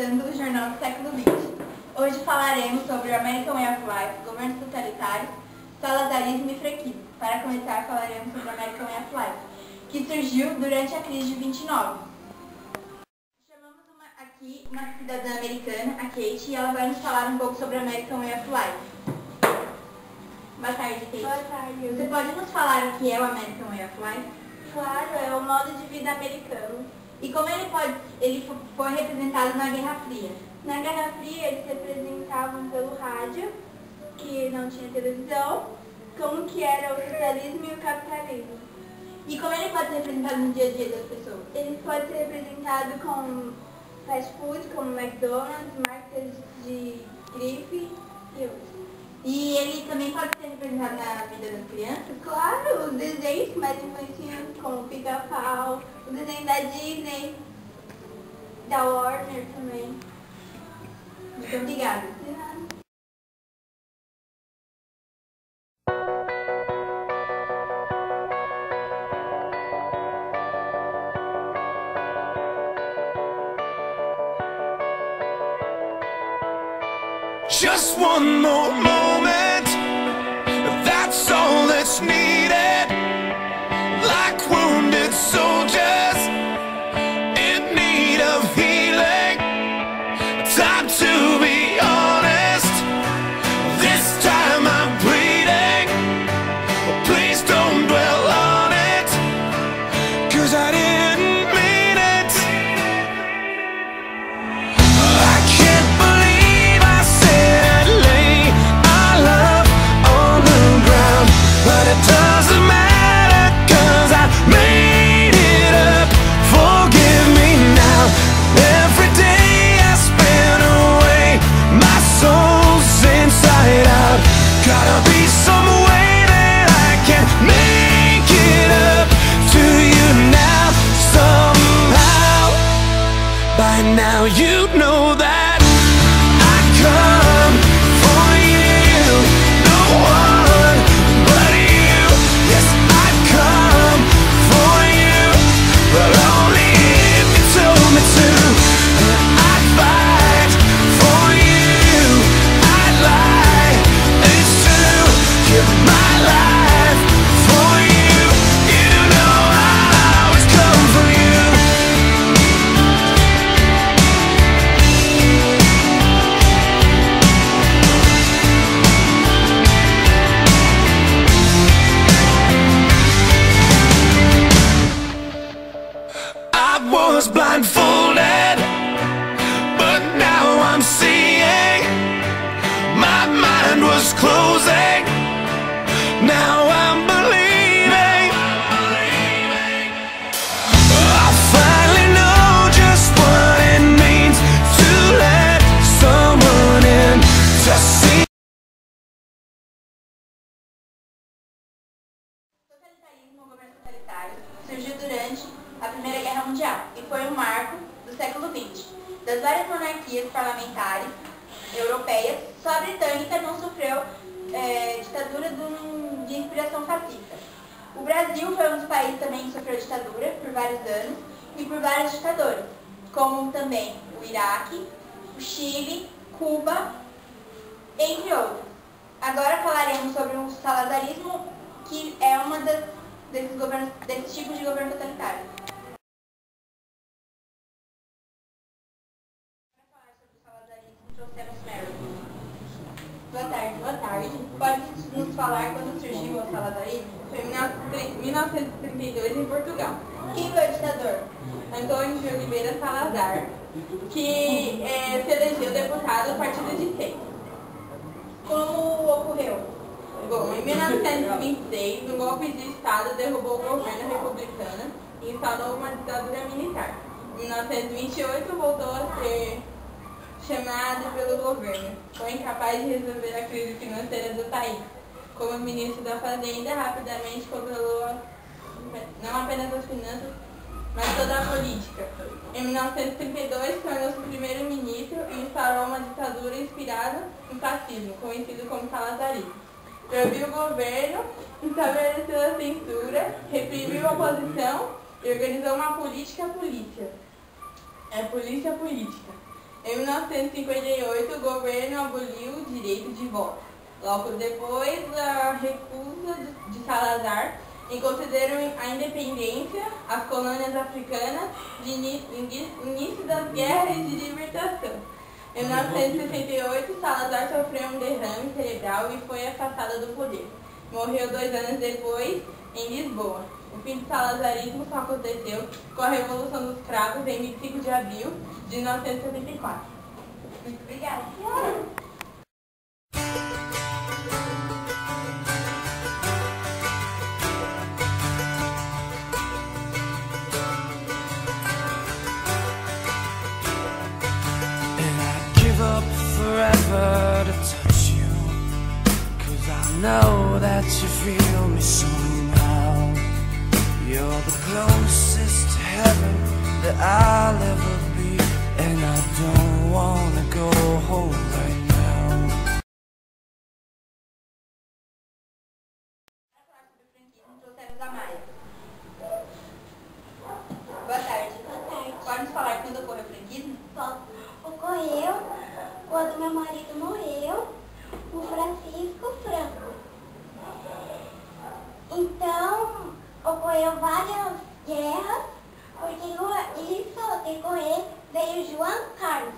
começando o Jornal do Século XX. Hoje falaremos sobre o American Way of Life, governos totalitários, salazarismo e franquismo. Para começar, falaremos sobre o American Way of Life, que surgiu durante a crise de 29. Chamamos aqui uma cidadã americana, a Kate, e ela vai nos falar um pouco sobre o American Way of Life. Boa tarde, Kate. Boa tarde. Você pode nos falar o que é o American Way of Life? Claro, é o modo de vida americano. E como ele foi representado na Guerra Fria? Na Guerra Fria, eles se representavam pelo rádio, que não tinha televisão, como que era o socialismo e o capitalismo. E como ele pode ser representado no dia a dia das pessoas? Ele pode ser representado com fast food, como McDonald's, marcas de grife e outros. E ele também pode ser representado na vida das crianças? Claro, os desenhos que mais influenciam, como o Pica-Pau, o desenho da Disney, da Warner também. Muito obrigada. De nada. Just one more moment, that's all that's needed. Like wounded soldiers in need of healing. Time to be honest, this time I'm bleeding. Please don't dwell on it, 'cause I didn't mean it. I can't believe I said I'd lay our love on the ground, but it doesn't matter, 'cause I made it up. Forgive me now. Every day I spent away, my soul's inside out. Gotta be some way that I can make it up to you now. Somehow, by now you know that I come for you, no one but you. Yes, I'd come for you, but only if you told me to. I'd fight for you, I'd lie, it's true. Give my life for you, you know I'll always come for you. I was blindfolded, but now I'm seeing. My mind was closing, now I'm believing. I finally know just what it means to let someone in, to see. Totalitarismo ou governo totalitário surgiu durante a Primeira Guerra Mundial e foi um marco do século XX. Das várias monarquias parlamentares europeias, só a britânica não sofreu ditadura de inspiração fascista. O Brasil foi um dos países também que sofreu ditadura por vários anos e por vários ditadores, como também o Iraque, o Chile, Cuba, entre outros. Agora falaremos sobre o salazarismo, que é uma desses tipos de governo totalitário. Para falar sobre o salazarismo, trouxemos Meryl. Boa tarde. Boa tarde. Pode nos falar quando surgiu o salazarismo? Foi em 1932 em Portugal. Quem foi o ditador? Antônio de Oliveira Salazar, que se elegeu deputado do partido de centro. Como ocorreu? Bom, em 1926, um golpe de Estado derrubou o governo republicano e instalou uma ditadura militar. Em 1928, voltou a ser chamado pelo governo. Foi incapaz de resolver a crise financeira do país. Como ministro da Fazenda, rapidamente controlou não apenas as finanças, mas toda a política. Em 1932, tornou-se primeiro-ministro e instaurou uma ditadura inspirada no fascismo, conhecido como salazarismo. Proibiu o governo, estabeleceu a censura, reprimiu a oposição e organizou uma polícia política. Em 1958, o governo aboliu o direito de voto. Logo depois, a recusa de Salazar em considerar a independência, as colônias africanas, de início das guerras de libertação. Em 1968, Salazar sofreu um derrame cerebral e foi afastado do poder. Morreu 2 anos depois, em Lisboa. O fim do salazarismo só aconteceu com a Revolução dos Cravos em 25 de abril de 1974. Muito obrigada. Forever to touch you, 'cause I know that you feel me somehow. You're the closest to heaven that I'll ever be, and I don't wanna go home right now. Boa tarde. Boa tarde. Pode nos falar quando ocorreu o franquismo? Ocorreu quando meu marido morreu, o Francisco Franco. Então, ocorreu várias guerras, porque isso ao decorrer veio João Carlos.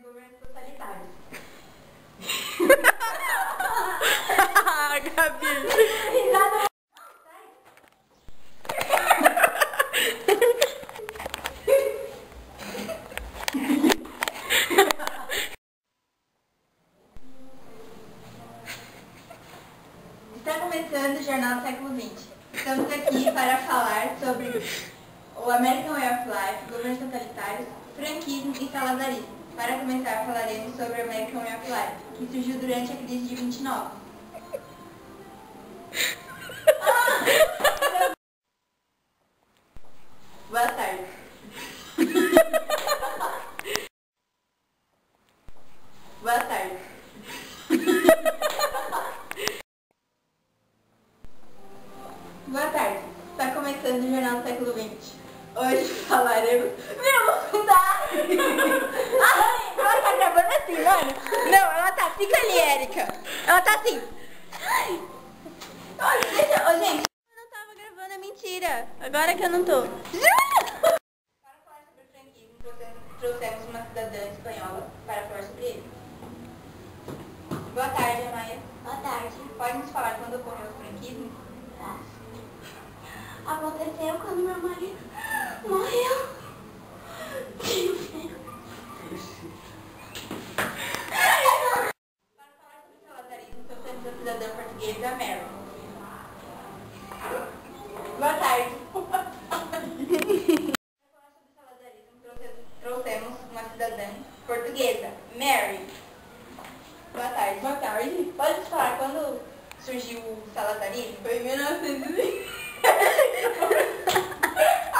Governo totalitário. Gabi! Está começando o Jornal do Século XX. Estamos aqui para falar sobre o American Way of Life, governos totalitários, franquismo e salazarismo. Para começar, falaremos sobre o American Way of Life, que surgiu durante a crise de 29. Boa tarde. Boa tarde. Boa tarde. Está começando o Jornal do Século XX. Hoje falaremos... Meu, não dá! Ai, ela tá gravando assim, mano. Não, ela tá... Fica ali, Érica. Ela tá assim. Ai. Olha, deixa... Ô, gente. Eu não tava gravando, é mentira. Agora que eu não tô. Jura? Para falar sobre o franquismo, trouxemos uma cidadã espanhola para falar sobre ele. Boa tarde, Amaya. Boa tarde. Pode nos falar quando ocorreu o franquismo? Aconteceu quando meu marido morreu. Para falar sobre o salazarismo, trouxemos a cidadã portuguesa, Mary. Boa tarde. Para falar sobre o salazarismo, trouxemos uma cidadã portuguesa, Mary. Boa tarde. Boa tarde. Pode nos falar quando surgiu o salazarismo? Foi em 1920.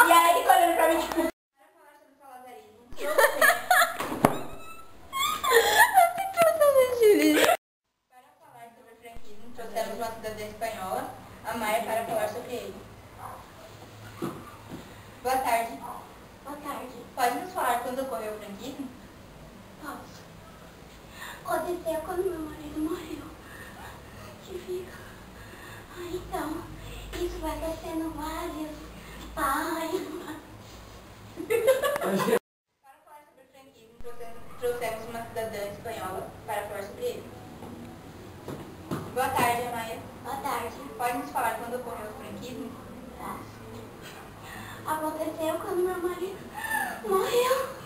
E aí, olhando pra mim, tipo... Para falar sobre o salazarismo, para falar sobre o franquismo, trouxemos uma cidadã espanhola, a Maia, para falar sobre ele. Boa tarde. Boa tarde. Pode nos falar quando ocorreu o franquismo? Posso? Aconteceu quando meu marido morreu. Que fica... Ah, então, isso vai estar sendo vários... Ai, Para falar sobre o franquismo, trouxemos uma cidadã espanhola para falar sobre ele. Boa tarde, Maia. boa tarde. Pode nos falar quando ocorreu o franquismo? Aconteceu quando meu marido morreu.